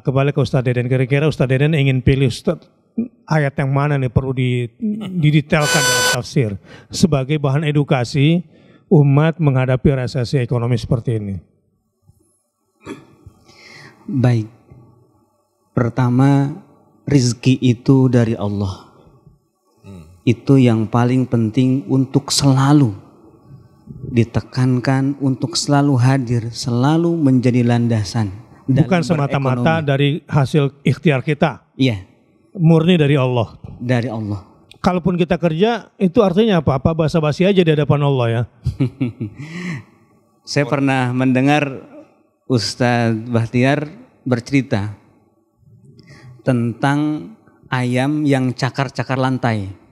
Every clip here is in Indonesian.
kembali ke Ustadz Deden. Kira-kira Ustadz Deden ingin pilih ayat yang mana nih perlu didetailkan dalam tafsir sebagai bahan edukasi umat menghadapi resesi ekonomi seperti ini? Baik. Pertama, rizki itu dari Allah. Itu yang paling penting untuk selalu ditekankan, untuk selalu hadir, selalu menjadi landasan. Bukan semata-mata dari hasil ikhtiar kita. Iya. Murni dari Allah. Dari Allah. Kalaupun kita kerja, itu artinya apa? Apa basa-basi aja di hadapan Allah ya? Saya pernah mendengar Ustadz Bahtiar bercerita tentang ayam yang cakar-cakar lantai.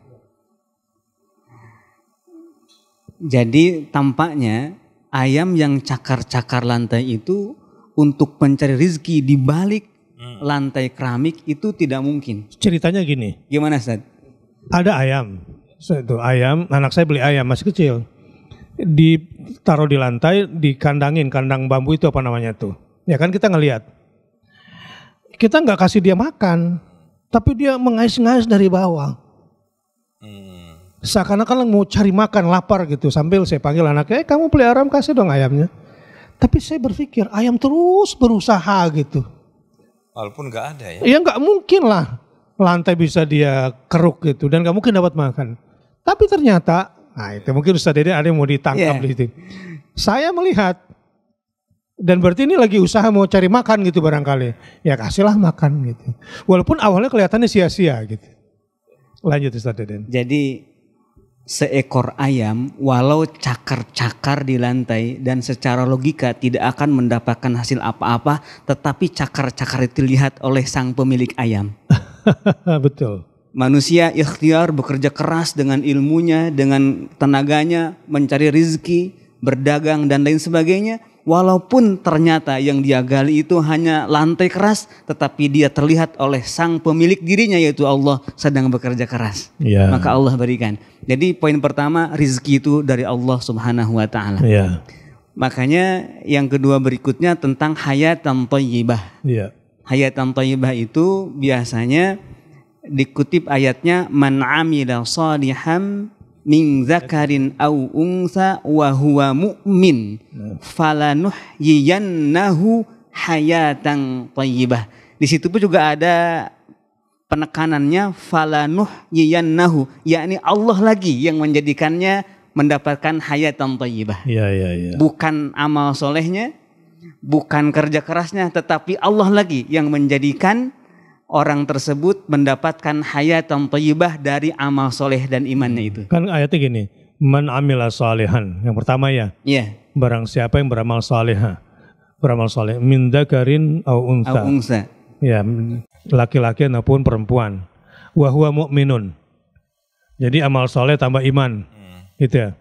Jadi tampaknya ayam yang cakar-cakar lantai itu untuk mencari rezeki di balik lantai keramik itu tidak mungkin. Ceritanya gini. Gimana, Ustaz? Ada ayam. Itu ayam, anak saya beli ayam masih kecil. Ditaruh di lantai, dikandangin, kandang bambu itu apa namanya tuh. Ya kan kita ngelihat. Kita nggak kasih dia makan, tapi dia mengais-ngais dari bawah. Seakan-akan mau cari makan, lapar gitu. Sambil saya panggil anaknya, kamu pelihara kasih dong ayamnya. Tapi saya berpikir ayam terus berusaha gitu. Walaupun nggak ada ya? Ya nggak mungkin lah lantai bisa dia keruk gitu dan nggak mungkin dapat makan. Tapi ternyata, nah itu mungkin Ustadz Dede ada yang mau ditangkap di situ. Saya melihat dan berarti ini lagi usaha mau cari makan gitu barangkali. Ya kasihlah makan gitu. Walaupun awalnya kelihatannya sia-sia gitu. Lanjut Ustadz Dede. Jadi seekor ayam walau cakar-cakar di lantai dan secara logika tidak akan mendapatkan hasil apa-apa, tetapi cakar-cakar itu dilihat oleh sang pemilik ayam. Betul. Manusia ikhtiar bekerja keras dengan ilmunya, dengan tenaganya, mencari rezeki, berdagang dan lain sebagainya. Walaupun ternyata yang dia gali itu hanya lantai keras, tetapi dia terlihat oleh sang pemilik dirinya yaitu Allah sedang bekerja keras. Ya. Maka Allah berikan. Jadi poin pertama, rezeki itu dari Allah Subhanahu wa taala. Ya. Makanya yang kedua berikutnya tentang hayatan thayyibah. Ya. Hayatan thayyibah itu biasanya dikutip ayatnya man amila shalihan min zakarin au unsa wa huwa mu'min falanuhyiyannahu hayatan thayyibah. Di situ pun juga ada penekanannya falanuhyiyannahu, yakni Allah lagi yang menjadikannya mendapatkan hayatan thayyibah. Ya. Bukan amal solehnya, bukan kerja kerasnya, tetapi Allah lagi yang menjadikan orang tersebut mendapatkan hayatan thayyibah dari amal soleh dan imannya itu. Kan ayatnya gini, man amila salihan. Yang pertama ya. Iya. Barang siapa yang beramal saleh, beramal saleh min dzakarin au unsa. Ya, laki-laki maupun perempuan. Wa huwa mu'minun. Jadi amal saleh tambah iman. Gitu ya.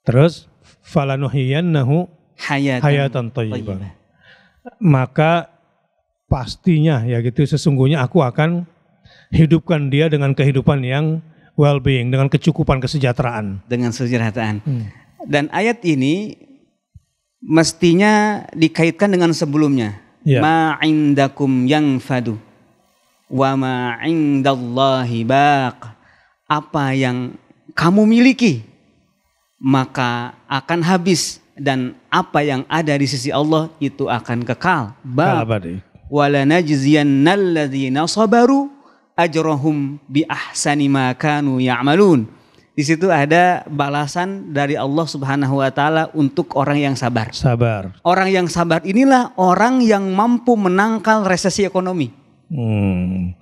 Terus falanuhyiyannahu hayatan thayyibah. Maka pastinya ya gitu, sesungguhnya aku akan hidupkan dia dengan kehidupan yang well-being, dengan kecukupan, kesejahteraan. Dengan kesejahteraan. Dan ayat ini mestinya dikaitkan dengan sebelumnya. Ya. Ma indakum yanfadu wa ma indallahi baq. Apa yang kamu miliki maka akan habis, dan apa yang ada di sisi Allah itu akan kekal. Abadi. Walanajziyannalladzina sabaru ajrahum bi ahsani ma kanu ya'malun. Di situ ada balasan dari Allah Subhanahu wa taala untuk orang yang sabar. Sabar. Orang yang sabar inilah orang yang mampu menangkal resesi ekonomi.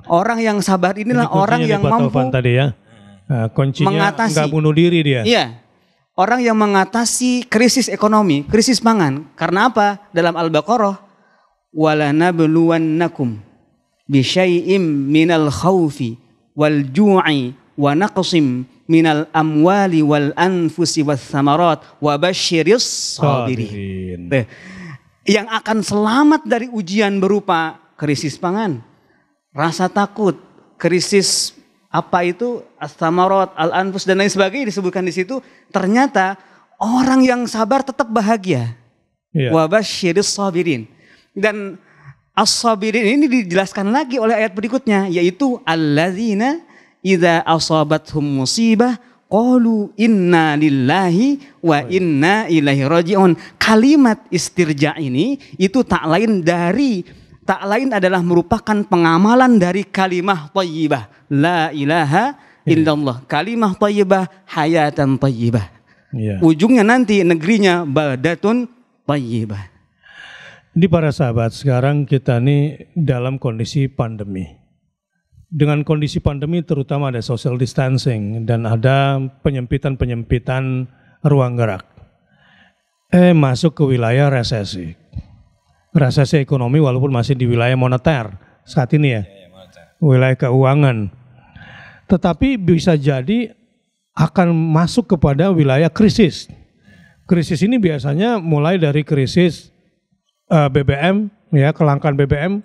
Orang yang sabar inilah orang yang mampu tadi ya. Nah, kuncinya enggak bunuh diri dia. Iya. Orang yang mengatasi krisis ekonomi, krisis pangan. Karena apa? Dalam Al-Baqarah, walanabluwannakum bisyai'im minal khawfi wal ju'i wa naqsim minal amwali wal anfusi was samarat wa basyiris sabirin. Yang akan selamat dari ujian berupa krisis pangan, rasa takut, krisis apa itu as-samarat, al-anfus dan lain sebagainya disebutkan di situ. Ternyata orang yang sabar tetap bahagia. Wa basyiris sabirin. Dan As-sabirin ini dijelaskan lagi oleh ayat berikutnya, yaitu alladzina idza asabathum musibah qalu inna lillahi wa inna ilaihi raji'un. Kalimat istirja ini itu tak lain adalah merupakan pengamalan dari kalimah thayyibah, la ilaha illallah. Kalimah thayyibah hayatan thayyibah. Ujungnya nanti negerinya baldatun thayyibah. Di para sahabat, sekarang kita ini dalam kondisi pandemi. Dengan kondisi pandemi terutama ada social distancing dan ada penyempitan ruang gerak. Masuk ke wilayah resesi. Resesi ekonomi walaupun masih di wilayah moneter saat ini ya. Wilayah keuangan. Tetapi bisa jadi akan masuk kepada wilayah krisis. Krisis ini biasanya mulai dari krisis BBM, ya, kelangkaan BBM.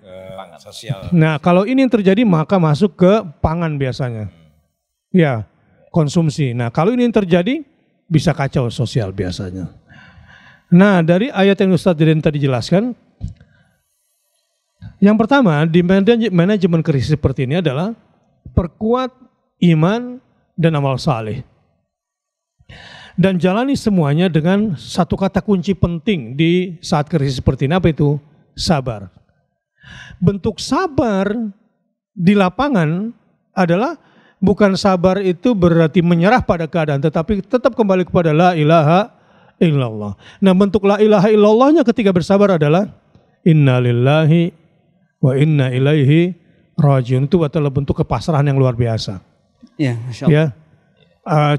Sosial. Nah, kalau ini yang terjadi maka masuk ke pangan biasanya. Ya, konsumsi. Nah, kalau ini yang terjadi bisa kacau sosial biasanya. Nah, dari ayat yang Ustadz Diren tadi jelaskan, yang pertama di manajemen krisis seperti ini adalah perkuat iman dan amal saleh. Dan jalani semuanya dengan satu kata kunci penting di saat krisis seperti ini, apa itu? Sabar. Bentuk sabar di lapangan adalah bukan sabar itu berarti menyerah pada keadaan, tetapi tetap kembali kepada la ilaha illallah. Nah, bentuk la ilaha illallahnya ketika bersabar adalah inna lillahi wa inna ilaihi rajiun. Itu adalah bentuk kepasrahan yang luar biasa. Ya, Masya Allah. Ya.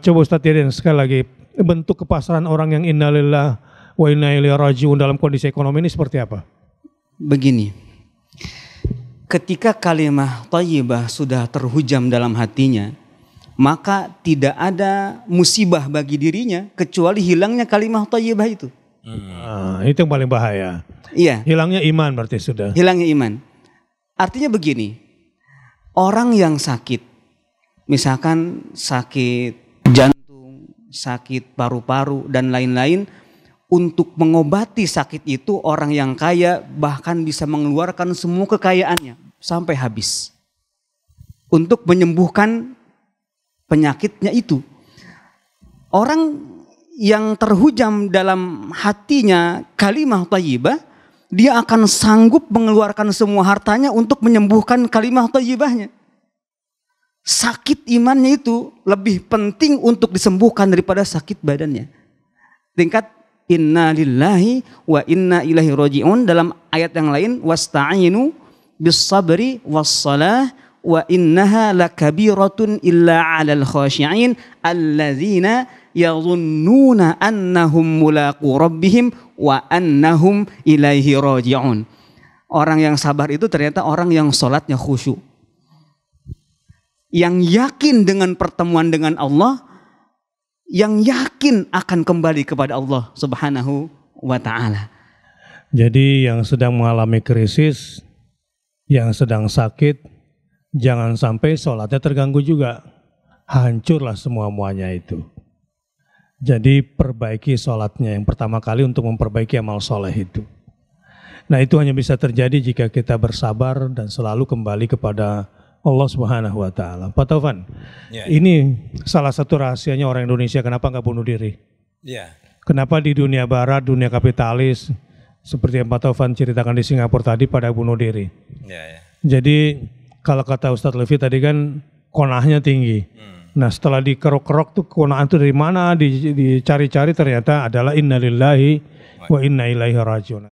Coba Ustadz Tirin sekali lagi, bentuk kepasrahan orang yang innalillah wa inna ilaihi rajiun dalam kondisi ekonomi ini seperti apa? Begini, ketika kalimah thayyibah sudah terhujam dalam hatinya, maka tidak ada musibah bagi dirinya kecuali hilangnya kalimah thayyibah itu. Itu yang paling bahaya. Iya. Hilangnya iman berarti sudah. Hilangnya iman. Artinya begini, orang yang sakit, misalkan sakit sakit paru-paru dan lain-lain, untuk mengobati sakit itu orang yang kaya bahkan bisa mengeluarkan semua kekayaannya sampai habis untuk menyembuhkan penyakitnya itu. Orang yang terhujam dalam hatinya kalimah thayyibah, dia akan sanggup mengeluarkan semua hartanya untuk menyembuhkan kalimah thayyibahnya. Sakit imannya itu lebih penting untuk disembuhkan daripada sakit badannya. Tingkat inna lillahi wa inna ilaihi raji'un dalam ayat yang lain, wasta'inu bis sabri was salah wa innaha lakabiratun illa 'alal khashi'in alladzina yadhunnuna annahum mulaqu rabbihim wa annahum ilaihi raji'un. Orang yang sabar itu ternyata orang yang salatnya khusyuk, yang yakin dengan pertemuan dengan Allah, yang yakin akan kembali kepada Allah Subhanahu wa ta'ala. Jadi yang sedang mengalami krisis, yang sedang sakit, jangan sampai sholatnya terganggu juga. Hancurlah semua-muanya itu. Jadi perbaiki sholatnya yang pertama kali untuk memperbaiki amal soleh itu. Nah, itu hanya bisa terjadi jika kita bersabar dan selalu kembali kepada Allah Subhanahu wa ta'ala. Pak Taufan, ini salah satu rahasianya orang Indonesia kenapa nggak bunuh diri. Kenapa di dunia barat, dunia kapitalis, seperti yang Pak Taufan ceritakan di Singapura tadi, pada bunuh diri. Jadi kalau kata Ustadz Levi tadi kan konahnya tinggi. Nah, setelah dikerok-kerok tuh konah itu dari mana, dicari-cari ternyata adalah innalillahi wa inna ilaihi rajiun.